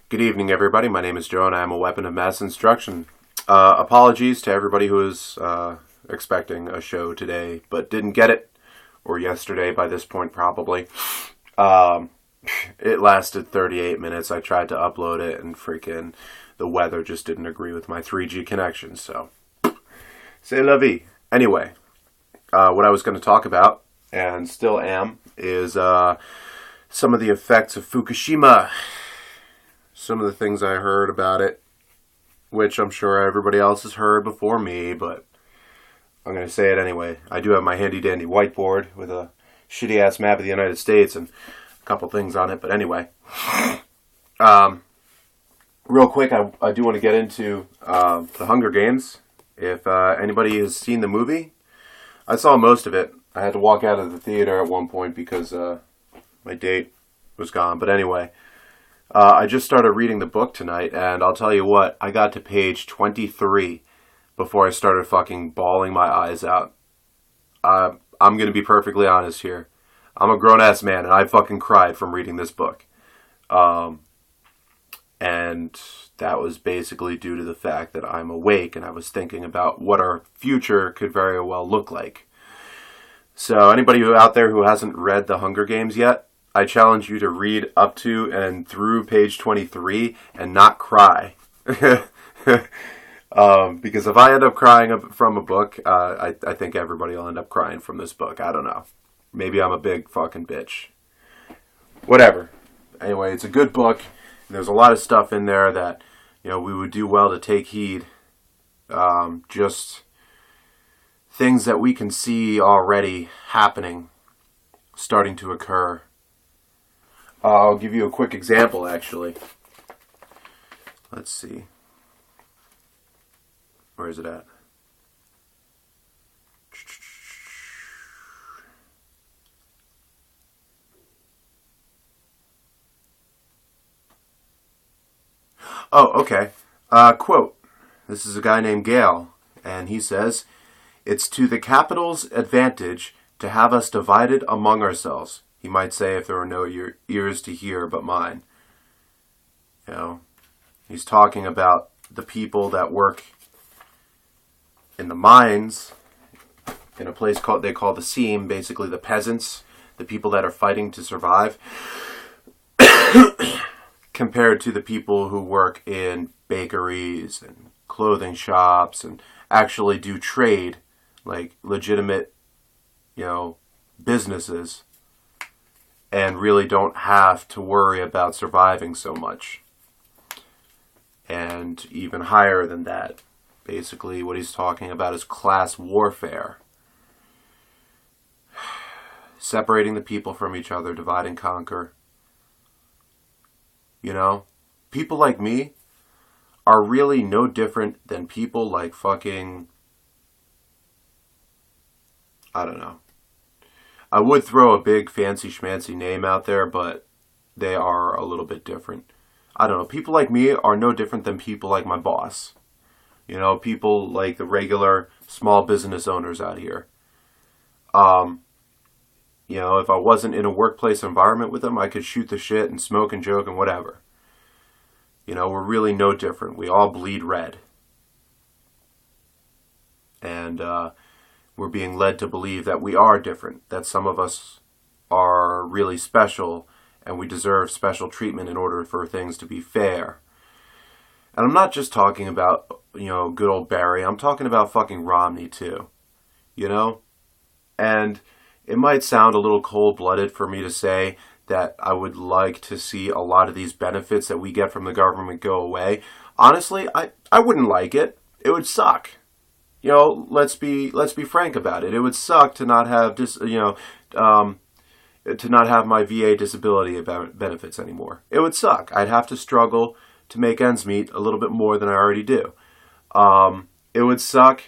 Good evening, everybody. My name is Joe, and I am a weapon of mass instruction. Apologies to everybody who was expecting a show today, but didn't get it, or yesterday by this point, probably. It lasted 38 minutes. I tried to upload it, and freaking the weather just didn't agree with my 3G connection, so c'est la vie. Anyway, what I was going to talk about, and still am, is some of the effects of Fukushima. Some of the things I heard about it, which I'm sure everybody else has heard before me, but I'm going to say it anyway. I do have my handy-dandy whiteboard with a shitty-ass map of the United States and a couple things on it, but anyway. Real quick, I do want to get into The Hunger Games. If anybody has seen the movie, I saw most of it. I had to walk out of the theater at one point because my date was gone, but anyway. I just started reading the book tonight, and I'll tell you what, I got to page 23 before I started fucking bawling my eyes out. I'm going to be perfectly honest here. I'm a grown-ass man, and I fucking cried from reading this book. And that was basically due to the fact that I'm awake, and I was thinking about what our future could very well look like. So anybody out there who hasn't read The Hunger Games yet, I challenge you to read up to and through page 23 and not cry. Because if I end up crying from a book, I think everybody will end up crying from this book. I don't know. Maybe I'm a big fucking bitch. Whatever. Anyway, it's a good book. There's a lot of stuff in there that, you know, we would do well to take heed. Just things that we can see already happening, starting to occur. I'll give you a quick example, actually. Let's see. Where is it at? Oh, okay. Quote. This is a guy named Gale, and he says, "It's to the capital's advantage to have us divided among ourselves." He might say, if there were no ears to hear but mine. You know, he's talking about the people that work in the mines, in a place they call the seam, basically the peasants, the people that are fighting to survive, compared to the people who work in bakeries and clothing shops and actually do trade, like legitimate, you know, businesses, and really don't have to worry about surviving so much. And even higher than that, basically what he's talking about is class warfare. Separating the people from each other, divide and conquer. You know, people like me are really no different than people like fucking, I don't know. I would throw a big fancy schmancy name out there, but they are a little bit different. I don't know. People like me are no different than people like my boss. You know, people like the regular small business owners out here. You know, if I wasn't in a workplace environment with them, I could shoot the shit and smoke and joke and whatever. You know, we're really no different. We all bleed red. And, we're being led to believe that we are different, that some of us are really special, and we deserve special treatment in order for things to be fair. And I'm not just talking about, you know, good old Barry. I'm talking about fucking Romney, too. You know? And it might sound a little cold-blooded for me to say that I would like to see a lot of these benefits that we get from the government go away. Honestly, I wouldn't like it. It would suck. You know, let's be frank about it. It would suck to not have to not have my VA disability benefits anymore. It would suck. I'd have to struggle to make ends meet a little bit more than I already do. It would suck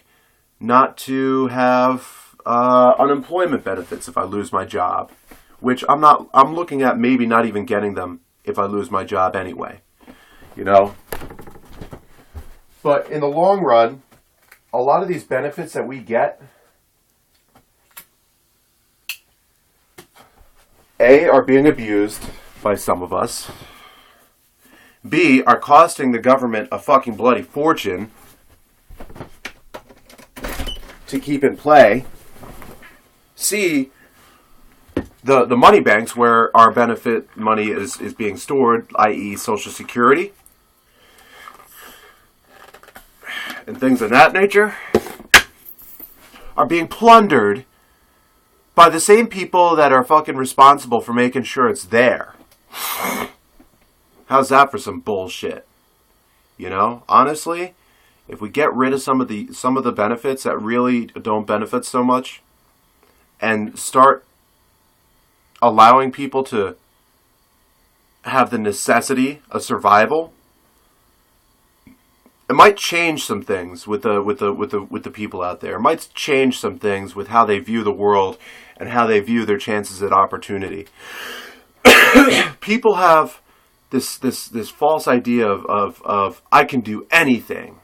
not to have unemployment benefits if I lose my job, which I'm looking at maybe not even getting them if I lose my job anyway. You know? But in the long run, a lot of these benefits that we get, A, are being abused by some of us. B, are costing the government a fucking bloody fortune to keep in play. C, the money banks where our benefit money is being stored, i.e. Social Security, and things of that nature, are being plundered by the same people that are fucking responsible for making sure it's there. How's that for some bullshit? You know, honestly, if we get rid of some of the benefits that really don't benefit so much, and start allowing people to have the necessity of survival, it might change some things with the people out there. It might change some things with how they view the world and how they view their chances at opportunity. People have this false idea of I can do anything.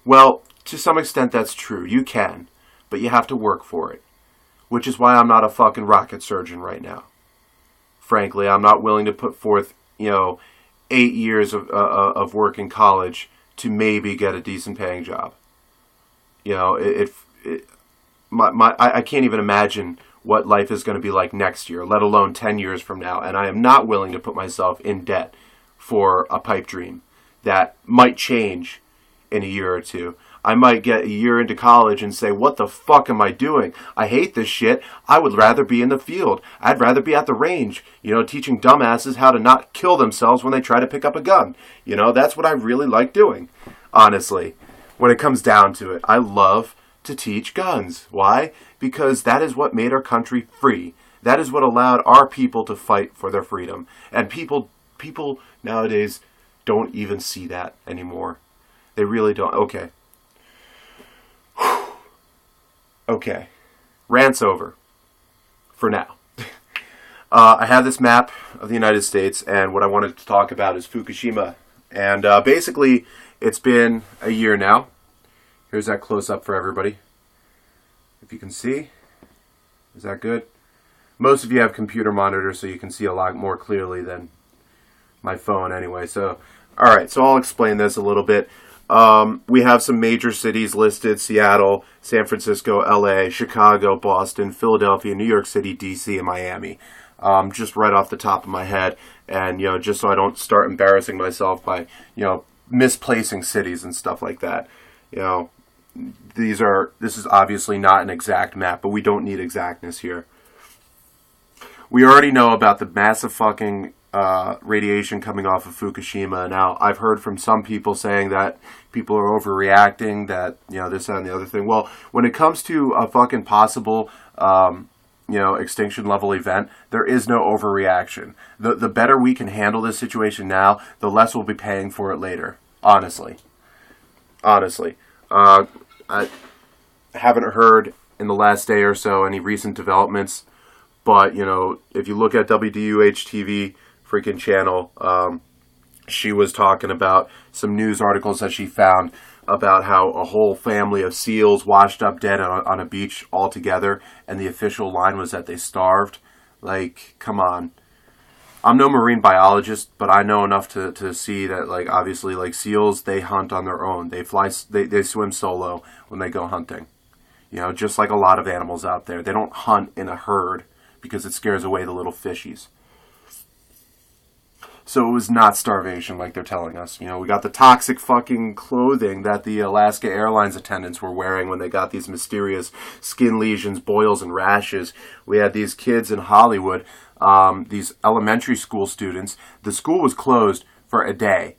Well, to some extent that's true. You can, but you have to work for it. Which is why I'm not a fucking rocket surgeon right now. Frankly, I'm not willing to put forth, 8 years of work in college to maybe get a decent paying job. I can't even imagine what life is going to be like next year, let alone 10 years from now. And I am not willing to put myself in debt for a pipe dream that might change in a year or two. I might get a year into college and say, what the fuck am I doing? I hate this shit. I would rather be in the field. I'd rather be at the range, teaching dumbasses how to not kill themselves when they try to pick up a gun. That's what I really like doing, honestly. When it comes down to it, I love to teach guns. Why? Because that is what made our country free. That is what allowed our people to fight for their freedom. And people nowadays don't even see that anymore. They really don't. Okay. Rant's over. For now. I have this map of the United States, and what I wanted to talk about is Fukushima. And basically, it's been a year now. Here's that close-up for everybody. If you can see. Is that good? Most of you have computer monitors, so you can see a lot more clearly than my phone anyway. So, alright, so I'll explain this a little bit. We have some major cities listed: Seattle, San Francisco, LA, Chicago, Boston, Philadelphia, New York City, DC, and Miami. Just right off the top of my head, and just so I don't start embarrassing myself by misplacing cities and stuff like that. This is obviously not an exact map, but we don't need exactness here. We already know about the massive fucking radiation coming off of Fukushima. Now, I've heard from some people saying that people are overreacting, that, this, that, and the other thing. Well, when it comes to a fucking possible, extinction level event, there is no overreaction. The better we can handle this situation now, the less we'll be paying for it later. Honestly. I haven't heard in the last day or so any recent developments, but, if you look at WDUH-TV freaking channel, she was talking about some news articles that she found about how a whole family of seals washed up dead on a beach altogether, and the official line was that they starved. Like, come on. I'm no marine biologist, but I know enough to see that, obviously, seals, they hunt on their own. They swim solo when they go hunting. Just like a lot of animals out there. They don't hunt in a herd because it scares away the little fishies. So it was not starvation like they're telling us. We got the toxic fucking clothing that the Alaska Airlines attendants were wearing when they got these mysterious skin lesions, boils, and rashes. We had these kids in Hollywood, these elementary school students. The school was closed for a day.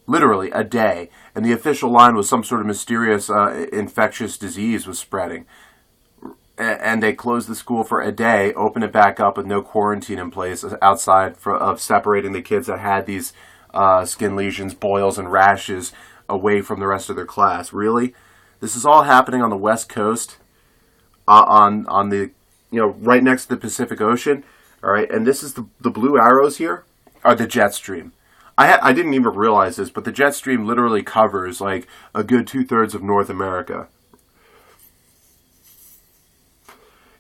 Literally a day. And the official line was some sort of mysterious infectious disease was spreading. And they closed the school for a day, opened it back up with no quarantine in place outside of separating the kids that had these skin lesions, boils, and rashes away from the rest of their class. Really? This is all happening on the West Coast, on the, right next to the Pacific Ocean. All right, and this is the blue arrows here are the jet stream. I didn't even realize this, but the jet stream literally covers like a good 2/3 of North America.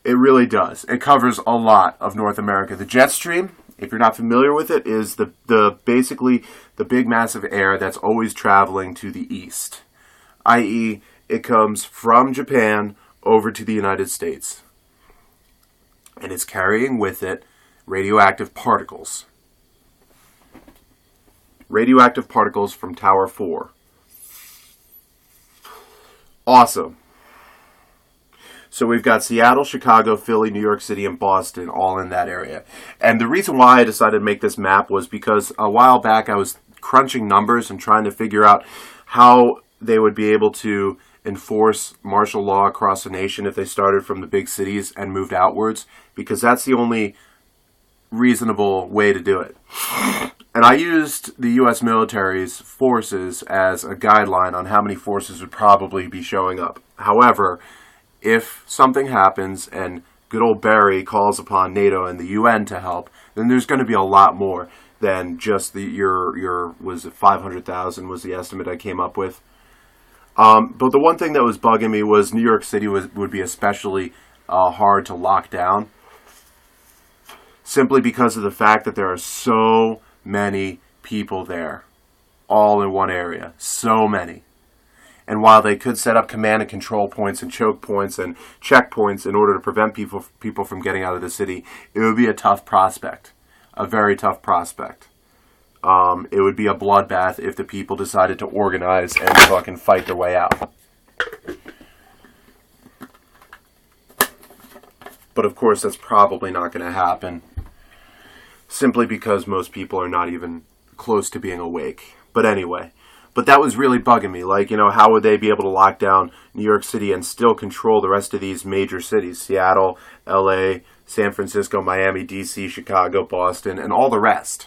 It really does. It covers a lot of North America. The jet stream if you're not familiar with it, is the basically the big massive air that's always traveling to the east, i.e., it comes from Japan over to the United States, and it's carrying with it radioactive particles. Radioactive particles from Tower 4. Awesome. So we've got Seattle, Chicago, Philly, New York City, and Boston all in that area. And the reason why I decided to make this map was because a while back I was crunching numbers and trying to figure out how they would be able to enforce martial law across the nation if they started from the big cities and moved outwards, because that's the only reasonable way to do it. And I used the U.S. military's forces as a guideline on how many forces would probably be showing up. However, if something happens and good old Barry calls upon NATO and the UN to help, then there's going to be a lot more than just your was it 500,000 was the estimate I came up with. But the one thing that was bugging me was New York City would be especially hard to lock down, simply because of the fact that there are so many people there, all in one area. So many. And while they could set up command and control points and choke points and checkpoints in order to prevent people from getting out of the city, it would be a tough prospect. A very tough prospect. It would be a bloodbath if the people decided to organize and fucking fight their way out. But of course, that's probably not going to happen, simply because most people are not even close to being awake. But anyway, but that was really bugging me. Like, how would they be able to lock down New York City and still control the rest of these major cities? Seattle, LA, San Francisco, Miami, DC, Chicago, Boston, and all the rest.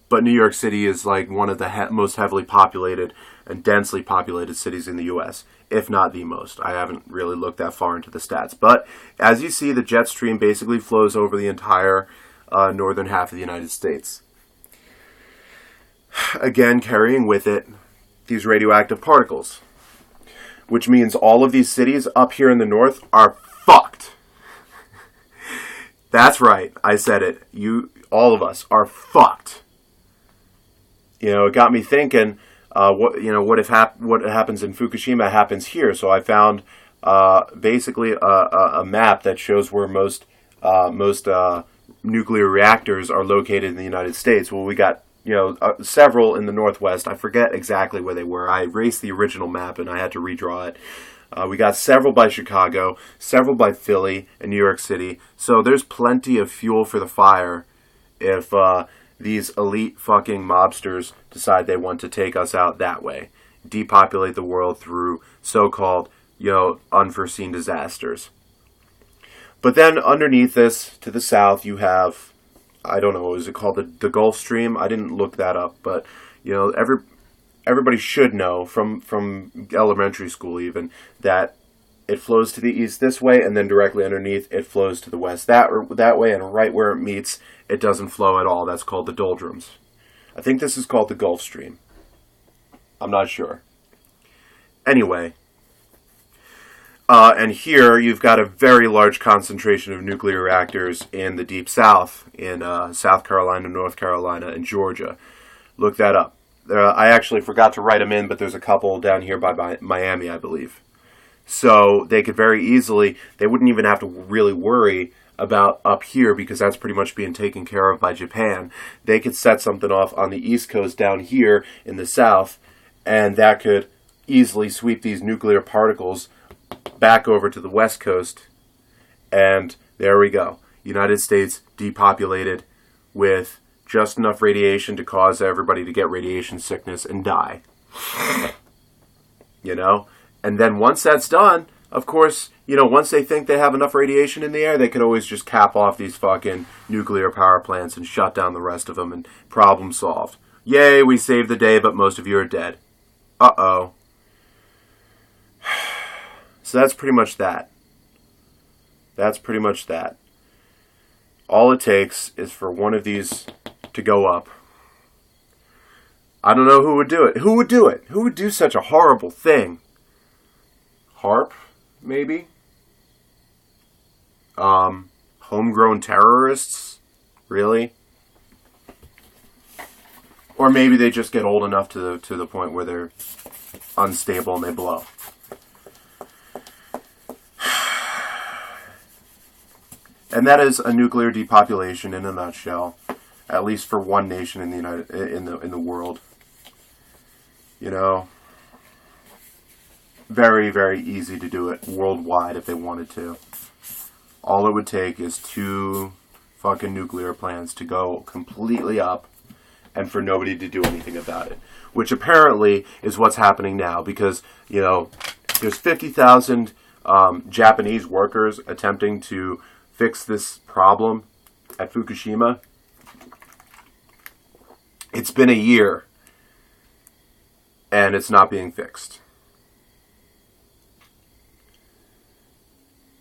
But New York City is like one of the most heavily populated and densely populated cities in the U.S., if not the most. I haven't really looked that far into the stats. But as you see, the jet stream basically flows over the entire northern half of the United States. Again, carrying with it these radioactive particles, which means all of these cities up here in the north are fucked. That's right, I said it. All of us are fucked. It got me thinking. What happens in Fukushima happens here. So I found basically a map that shows where most nuclear reactors are located in the United States. Well, we got several in the Northwest. I forget exactly where they were. I erased the original map and I had to redraw it. We got several by Chicago, several by Philly and New York City. So there's plenty of fuel for the fire if these elite fucking mobsters decide they want to take us out that way. Depopulate the world through so-called, unforeseen disasters. But then underneath this, to the south, you have, I don't know, is it called the Gulf Stream? I didn't look that up, but, everybody should know from elementary school even that it flows to the east this way, and then directly underneath it flows to the west that way, and right where it meets, it doesn't flow at all. That's called the doldrums. I think this is called the Gulf Stream. I'm not sure. Anyway, and here you've got a very large concentration of nuclear reactors in the Deep South, in South Carolina, North Carolina, and Georgia. Look that up. I actually forgot to write them in, but there's a couple down here by Miami, I believe. So they could very easily, they wouldn't even have to really worry about up here because that's pretty much being taken care of by Japan. They could set something off on the East Coast down here in the South, and that could easily sweep these nuclear particles back over to the West Coast. And there we go. United States depopulated with just enough radiation to cause everybody to get radiation sickness and die. And then once that's done, of course, once they think they have enough radiation in the air, they could always just cap off these fucking nuclear power plants and shut down the rest of them and problem solved. Yay, we saved the day, but most of you are dead. Uh-oh. So that's pretty much that. All it takes is for one of these to go up. I don't know who would do it. Who would do it? Who would do such a horrible thing? HARP, maybe? Homegrown terrorists? Really? Or maybe they just get old enough to the point where they're unstable and they blow. And that is a nuclear depopulation in a nutshell, at least for one nation in the world. You know, very, very easy to do it worldwide if they wanted to. All it would take is 2 fucking nuclear plants to go completely up and for nobody to do anything about it. Which apparently is what's happening now because, you know, there's 50,000 Japanese workers attempting to fix this problem at Fukushima. It's been a year and it's not being fixed.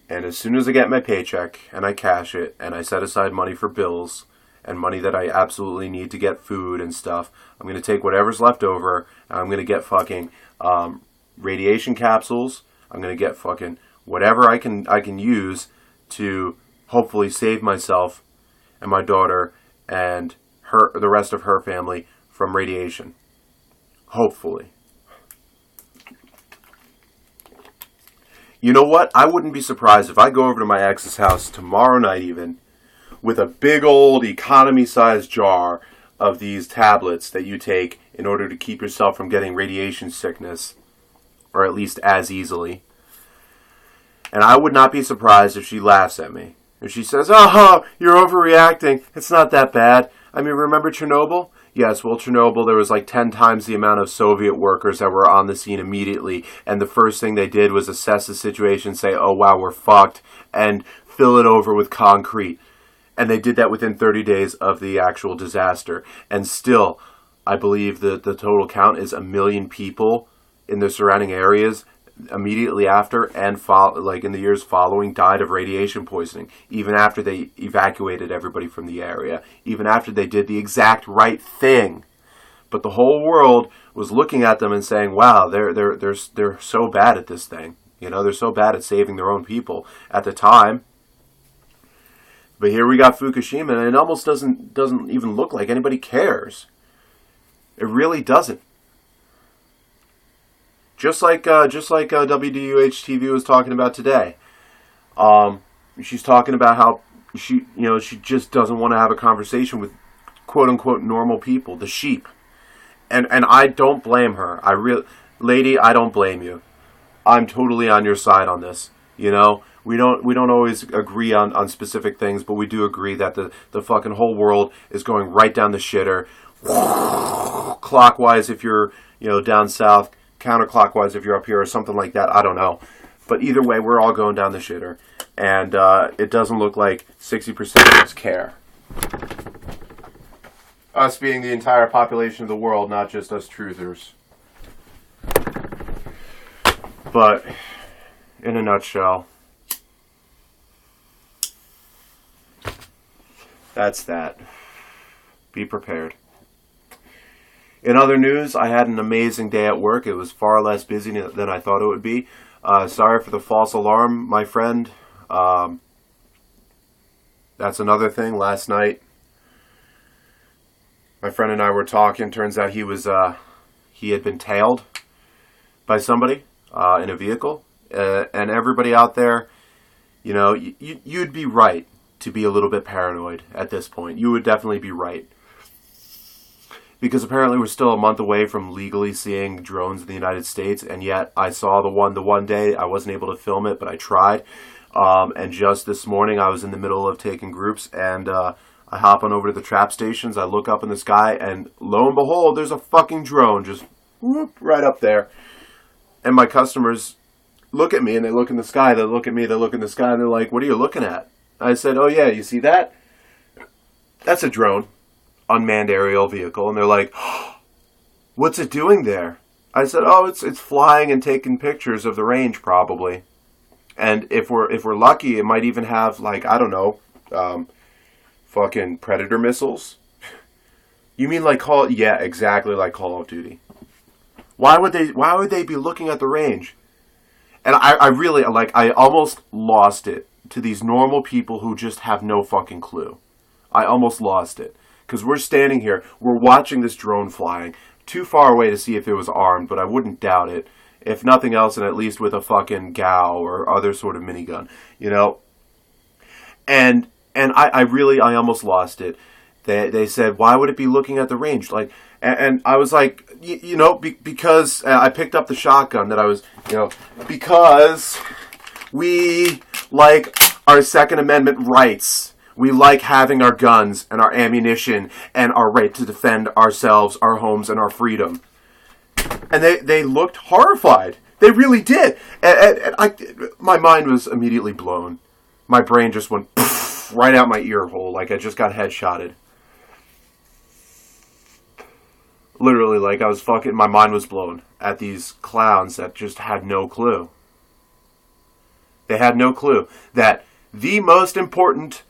And as soon as I get my paycheck and I cash it and I set aside money for bills and money that I absolutely need to get food and stuff, I'm going to take whatever's left over and I'm going to get fucking radiation capsules. I'm going to get fucking whatever I can use to hopefully save myself and my daughter and the rest of her family from radiation. Hopefully. You know what? I wouldn't be surprised if I go over to my ex's house tomorrow night even with a big old economy-sized jar of these tablets that you take in order to keep yourself from getting radiation sickness, or at least as easily. And I would not be surprised if she laughs at me. If she says, "Oh, you're overreacting. It's not that bad." I mean, remember Chernobyl? Yes, well, Chernobyl, there was like 10 times the amount of Soviet workers that were on the scene immediately. And the first thing they did was assess the situation, say, "Oh, wow, we're fucked," and fill it over with concrete. And they did that within 30 days of the actual disaster. And still, I believe the total count is 1 million people in the surrounding areas immediately after and in the years following died of radiation poisoning, even after they evacuated everybody from the area, even after they did the exact right thing. But the whole world was looking at them and saying, "Wow, they're so bad at this thing. You know, they're so bad at saving their own people at the time." But here we got Fukushima, and it almost doesn't even look like anybody cares. It really doesn't. Just like WDUH TV was talking about today. She's talking about how she just doesn't want to have a conversation with quote unquote normal people, the sheep. And I don't blame her. Lady, I don't blame you. I'm totally on your side on this. You know, we don't always agree on specific things, but we do agree that the fucking whole world is going right down the shitter. Clockwise if you're, down south, counterclockwise if you're up here or something like that. I don't know. But either way, we're all going down the shitter. And it doesn't look like 60% of us care. Us being the entire population of the world, not just us truthers. But, in a nutshell, that's that. Be prepared. In other news, I had an amazing day at work. It was far less busy than I thought it would be. Sorry for the false alarm, my friend. That's another thing. Last night, my friend and I were talking. Turns out he had been tailed by somebody in a vehicle. And everybody out there, you'd be right to be a little bit paranoid at this point. You would definitely be right. Because apparently we're still a month away from legally seeing drones in the United States, and yet I saw the one day. I wasn't able to film it, but I tried. And just this morning, I was in the middle of taking groups, and I hop on over to the trap stations. I look up in the sky, and lo and behold, there's a fucking drone just whoop, right up there. And my customers look at me, and they look in the sky. They look at me, they look in the sky, and they're like, "What are you looking at?" I said, "Oh yeah, you see that? That's a drone. Unmanned aerial vehicle." And they're like, "Oh, what's it doing there?" I said, "Oh, it's flying and taking pictures of the range probably. And if we're lucky, it might even have fucking Predator missiles." You mean like yeah, exactly like Call of Duty. Why would they be looking at the range? And I really I almost lost it to these normal people who just have no fucking clue. I almost lost it. Because we're standing here, we're watching this drone flying, too far away to see if it was armed, but I wouldn't doubt it. If nothing else, and at least with a fucking GAU or other sort of minigun, you know? And I almost lost it. They said, why would it be looking at the range? Like, and I was like, because I picked up the shotgun that I was, because we like our Second Amendment rights. We like having our guns and our ammunition and our right to defend ourselves, our homes, and our freedom. And they looked horrified. They really did. And my mind was immediately blown. My brain just went right out my ear hole like I just got headshotted. Literally, like I was my mind was blown at these clowns that just had no clue. They had no clue that the most important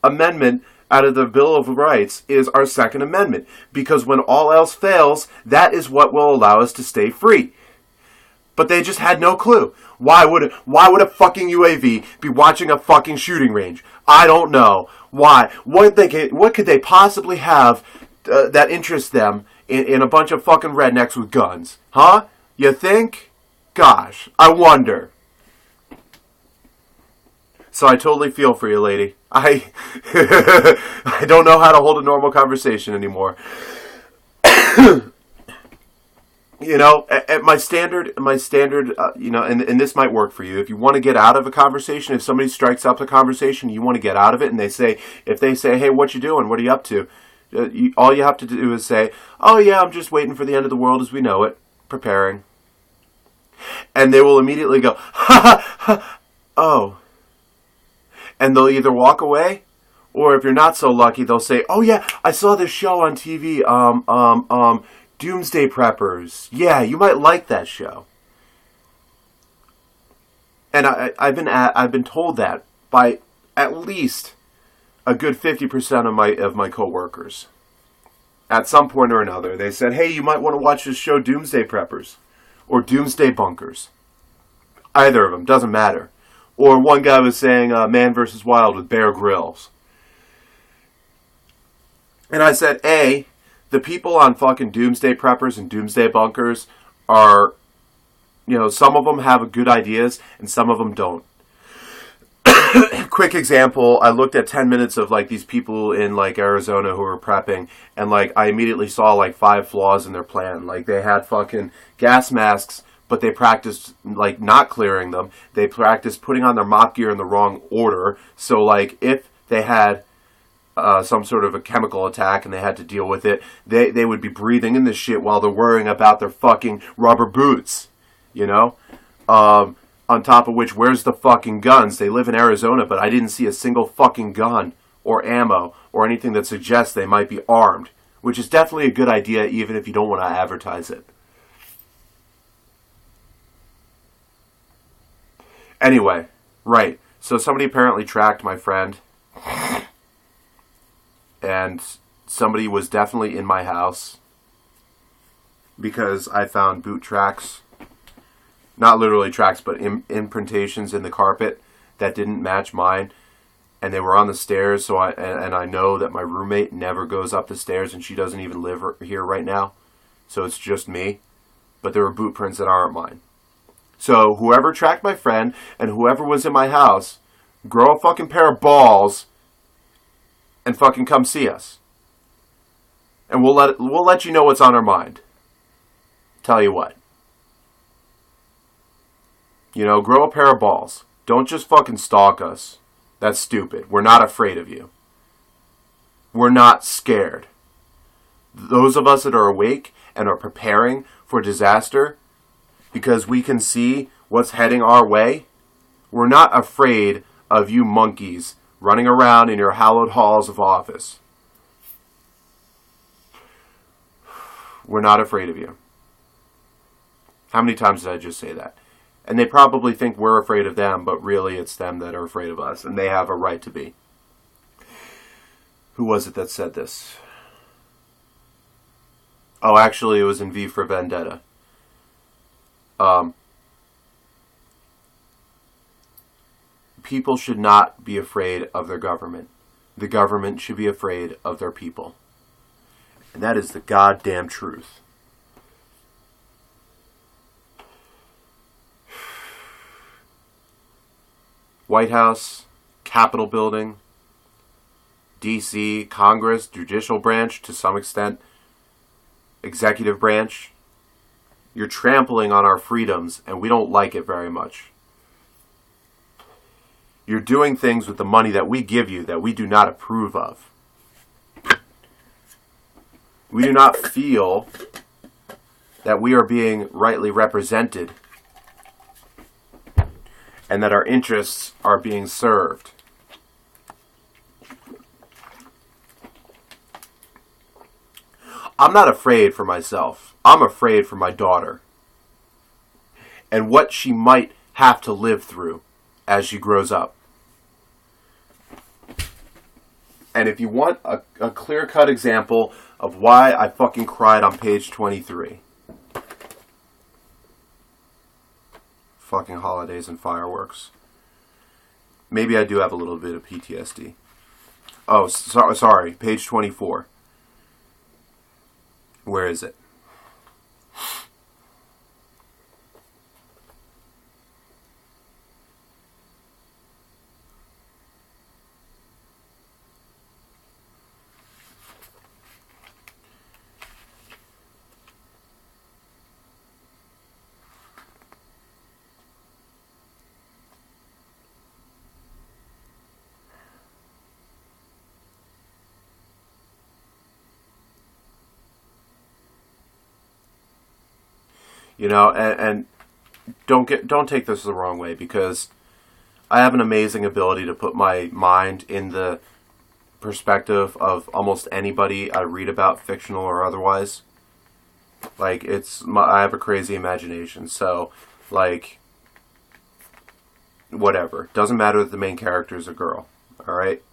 amendment out of the Bill of Rights is our Second Amendment. Because when all else fails, that is what will allow us to stay free. But they just had no clue. Why would a fucking UAV be watching a fucking shooting range? I don't know. Why? What could they possibly have that interests them in a bunch of fucking rednecks with guns? Huh? You think? Gosh, I wonder. So I totally feel for you, lady. I don't know how to hold a normal conversation anymore. At my standard, and this might work for you. If you want to get out of a conversation, if somebody strikes up a conversation, you want to get out of it, and if they say, hey, what you doing? What are you up to? All you have to do is say, oh yeah, I'm just waiting for the end of the world as we know it, preparing. And they will immediately go, ha ha ha, oh. And they'll either walk away, or if you're not so lucky, they'll say, oh yeah, I saw this show on TV, Doomsday Preppers. Yeah, you might like that show. And I've been told that by at least a good 50% of my coworkers. At some point or another, they said, hey, you might want to watch this show Doomsday Preppers or Doomsday Bunkers. Either of them, doesn't matter. Or one guy was saying Man vs. Wild with Bear Grylls. And I said, A, the people on fucking Doomsday Preppers and Doomsday Bunkers are, some of them have good ideas and some of them don't. Quick example, I looked at 10 minutes of like these people in like Arizona who were prepping, and like I immediately saw like 5 flaws in their plan. Like they had fucking gas masks, but they practiced like not clearing them. They practiced putting on their mop gear in the wrong order. So like if they had some sort of a chemical attack and they had to deal with it, they would be breathing in this shit while they're worrying about their fucking rubber boots, on top of which, where's the fucking guns? They live in Arizona, but I didn't see a single fucking gun or ammo or anything that suggests they might be armed, which is definitely a good idea even if you don't want to advertise it. Anyway, right. So somebody apparently tracked my friend, and somebody was definitely in my house because I found boot tracks. Not literally tracks, but imprintations in the carpet that didn't match mine. And they were on the stairs, so I know that my roommate never goes up the stairs, and she doesn't even live here right now. So it's just me. But there were boot prints that aren't mine. So whoever tracked my friend and whoever was in my house, grow a fucking pair of balls and fucking come see us. And we'll let you know what's on our mind. Tell you what. Grow a pair of balls. Don't just fucking stalk us. That's stupid. We're not afraid of you. We're not scared. Those of us that are awake and are preparing for disaster because we can see what's heading our way, we're not afraid of you monkeys running around in your hallowed halls of office. We're not afraid of you. How many times did I just say that? And they probably think we're afraid of them, but really it's them that are afraid of us, and they have a right to be. Who was it that said this? Oh, actually, it was in V for Vendetta. People should not be afraid of their government. The government should be afraid of their people. And that is the goddamn truth. White House, Capitol Building, D.C., Congress, judicial branch, to some extent, executive branch. You're trampling on our freedoms, and we don't like it very much. You're doing things with the money that we give you that we do not approve of. We do not feel that we are being rightly represented and that our interests are being served. I'm not afraid for myself. I'm afraid for my daughter and what she might have to live through as she grows up. And if you want a clear-cut example of why I fucking cried on page 23. Fucking holidays and fireworks. Maybe I do have a little bit of PTSD. Oh, sorry. Page 24. Where is it? You know, and don't take this the wrong way, because I have an amazing ability to put my mind in the perspective of almost anybody I read about, fictional or otherwise. Like, I have a crazy imagination, so, like, whatever. Doesn't matter that the main character is a girl, alright?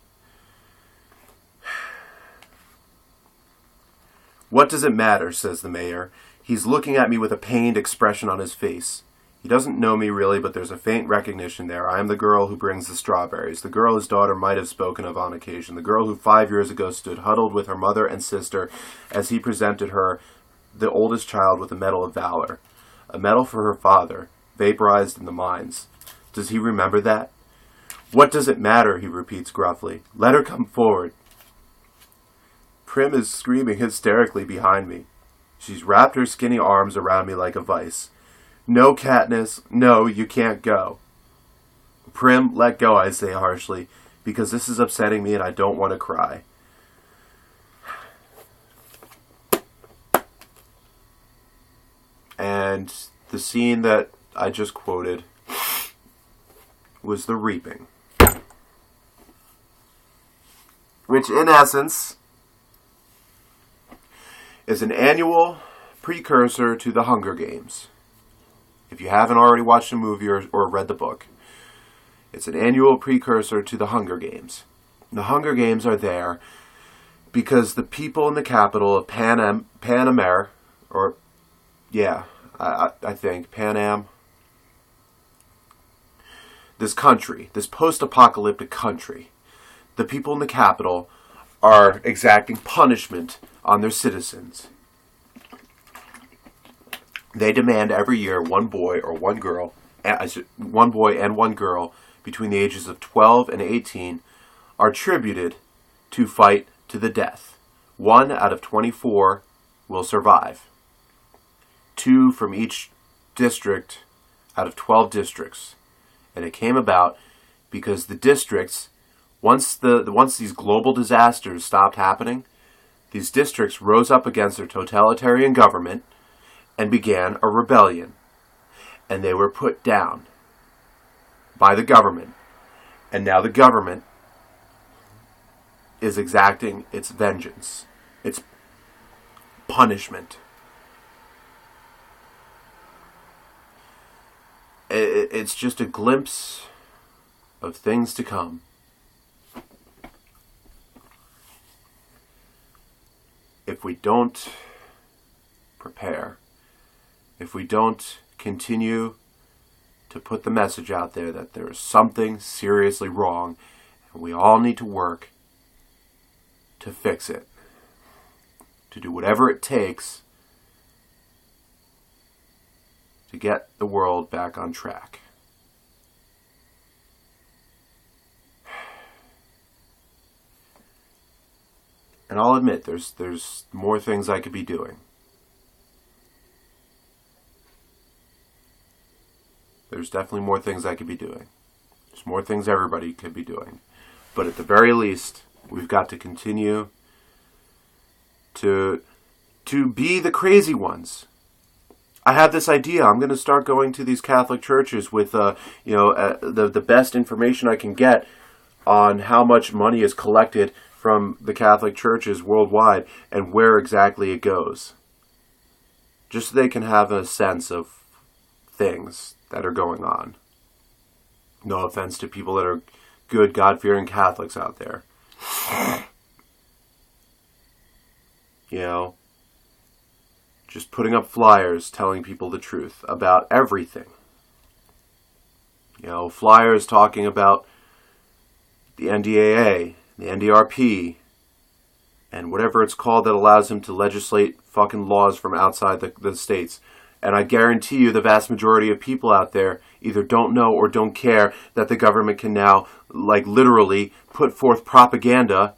What does it matter, says the mayor. He's looking at me with a pained expression on his face. He doesn't know me really, but there's a faint recognition there. I am the girl who brings the strawberries, the girl his daughter might have spoken of on occasion, the girl who 5 years ago stood huddled with her mother and sister as he presented her, the oldest child, with a medal of valor. A medal for her father, vaporized in the mines. Does he remember that? What does it matter, he repeats gruffly. Let her come forward. Prim is screaming hysterically behind me. She's wrapped her skinny arms around me like a vice. No, Katniss, no, you can't go. Prim, let go, I say harshly, because this is upsetting me and I don't want to cry. And the scene that I just quoted was the reaping. Which, in essence, is an annual precursor to the Hunger Games. If you haven't already watched the movie or read the book, it's an annual precursor to the Hunger Games. The Hunger Games are there because the people in the capital of Pan Am, I think, Pan Am, this country, this post-apocalyptic country, the people in the capital are exacting punishment on their citizens. They demand every year one boy and one girl between the ages of 12 and 18 are tributed to fight to the death. 1 out of 24 will survive. 2 from each district out of 12 districts. And it came about because the districts, once these global disasters stopped happening, these districts rose up against their totalitarian government and began a rebellion. And they were put down by the government. And now the government is exacting its vengeance, its punishment. It's just a glimpse of things to come. If we don't prepare, if we don't continue to put the message out there that there is something seriously wrong and we all need to work to fix it, to do whatever it takes to get the world back on track. And I'll admit, there's more things I could be doing. There's definitely more things I could be doing. There's more things everybody could be doing. But at the very least, we've got to continue to be the crazy ones. I have this idea. I'm going to start going to these Catholic churches with the best information I can get on how much money is collected from the Catholic churches worldwide and where exactly it goes. Just so they can have a sense of things that are going on. No offense to people that are good, God-fearing Catholics out there. You know, just putting up flyers telling people the truth about everything. You know, flyers talking about the NDAA, the NDRP, and whatever it's called that allows him to legislate fucking laws from outside the states. And I guarantee you the vast majority of people out there either don't know or don't care that the government can now, like, literally put forth propaganda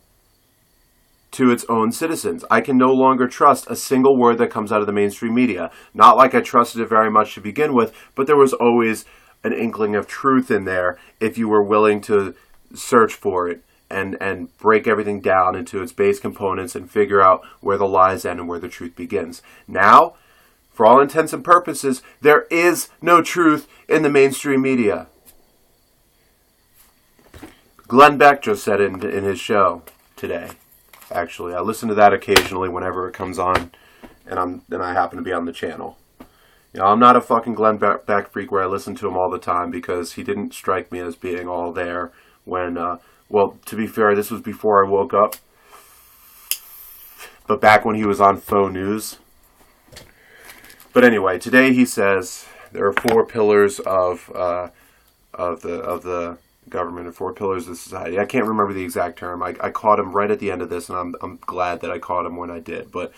to its own citizens. I can no longer trust a single word that comes out of the mainstream media. Not like I trusted it very much to begin with, but there was always an inkling of truth in there if you were willing to search for it and break everything down into its base components and figure out where the lies end and where the truth begins. Now, for all intents and purposes, there is no truth in the mainstream media. Glenn Beck just said it in his show today. Actually, I listen to that occasionally whenever it comes on, and I happen to be on the channel. You know, I'm not a fucking Glenn Beck freak where I listen to him all the time because he didn't strike me as being all there when, well, to be fair, this was before I woke up. But back when he was on Faux News. But anyway, today he says there are 4 pillars of the government and 4 pillars of society. I can't remember the exact term. I caught him right at the end of this, and I'm glad that I caught him when I did. But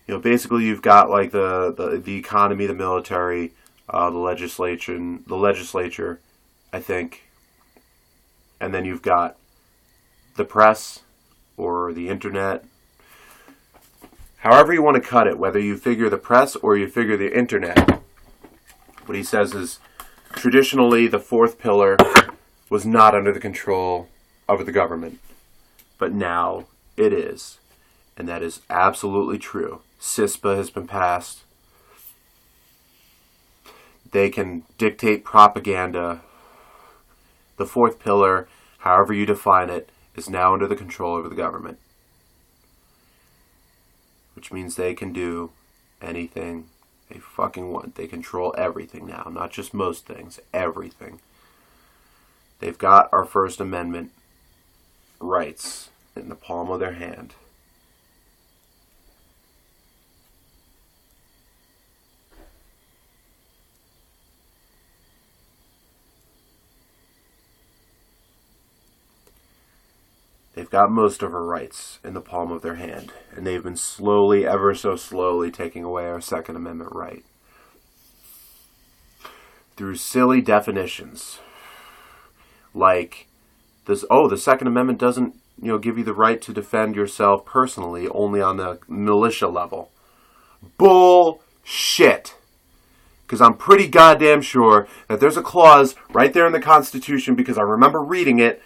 you know, basically, you've got like the economy, the military, the legislature, I think, and then you've got the press or the internet. However you want to cut it, whether you figure the press or you figure the internet. What he says is, traditionally, the 4th pillar was not under the control of the government. But now it is. And that is absolutely true. CISPA has been passed. They can dictate propaganda. The 4th pillar, however you define it, is now under the control of the government. Which means they can do anything they fucking want. They control everything now. Not just most things. Everything. They've got our First Amendment rights in the palm of their hand. They've got most of our rights in the palm of their hand, and they've been slowly, ever so slowly, taking away our Second Amendment right. Through silly definitions. Like, the Second Amendment doesn't, give you the right to defend yourself personally, only on the militia level. Bullshit. Because I'm pretty goddamn sure that there's a clause right there in the Constitution, because I remember reading it,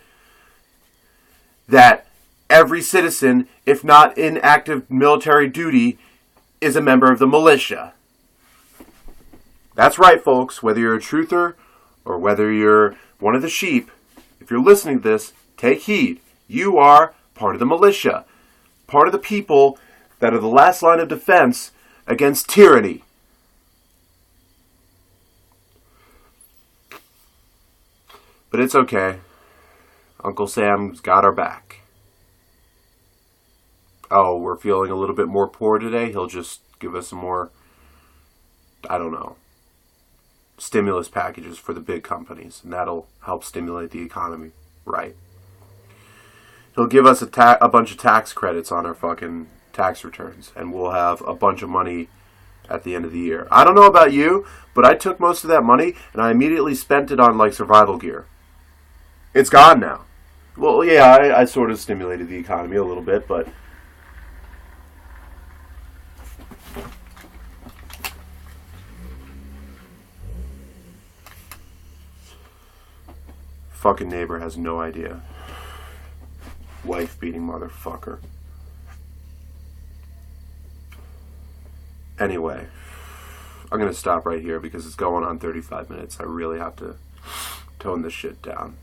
that every citizen, if not in active military duty, is a member of the militia. That's right, folks. Whether you're a truther or whether you're one of the sheep, if you're listening to this, take heed. You are part of the militia. Part of the people that are the last line of defense against tyranny. But it's okay. Uncle Sam's got our back. Oh, we're feeling a little bit more poor today? He'll just give us some more, stimulus packages for the big companies, and that'll help stimulate the economy. Right. He'll give us a bunch of tax credits on our fucking tax returns, and we'll have a bunch of money at the end of the year. I don't know about you, but I took most of that money and I immediately spent it on like survival gear. It's gone now. Well, yeah, I sort of stimulated the economy a little bit, but fucking neighbor has no idea. Wife beating motherfucker. Anyway, I'm going to stop right here because it's going on 35 minutes. I really have to tone this shit down.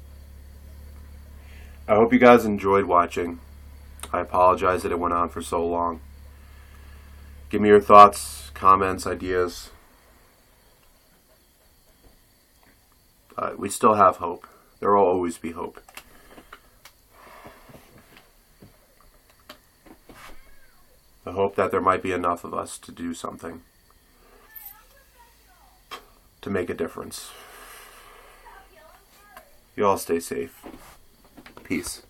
I hope you guys enjoyed watching. I apologize that it went on for so long. Give me your thoughts, comments, ideas. We still have hope. There will always be hope. The hope that there might be enough of us to do something. To make a difference. You all stay safe. Peace.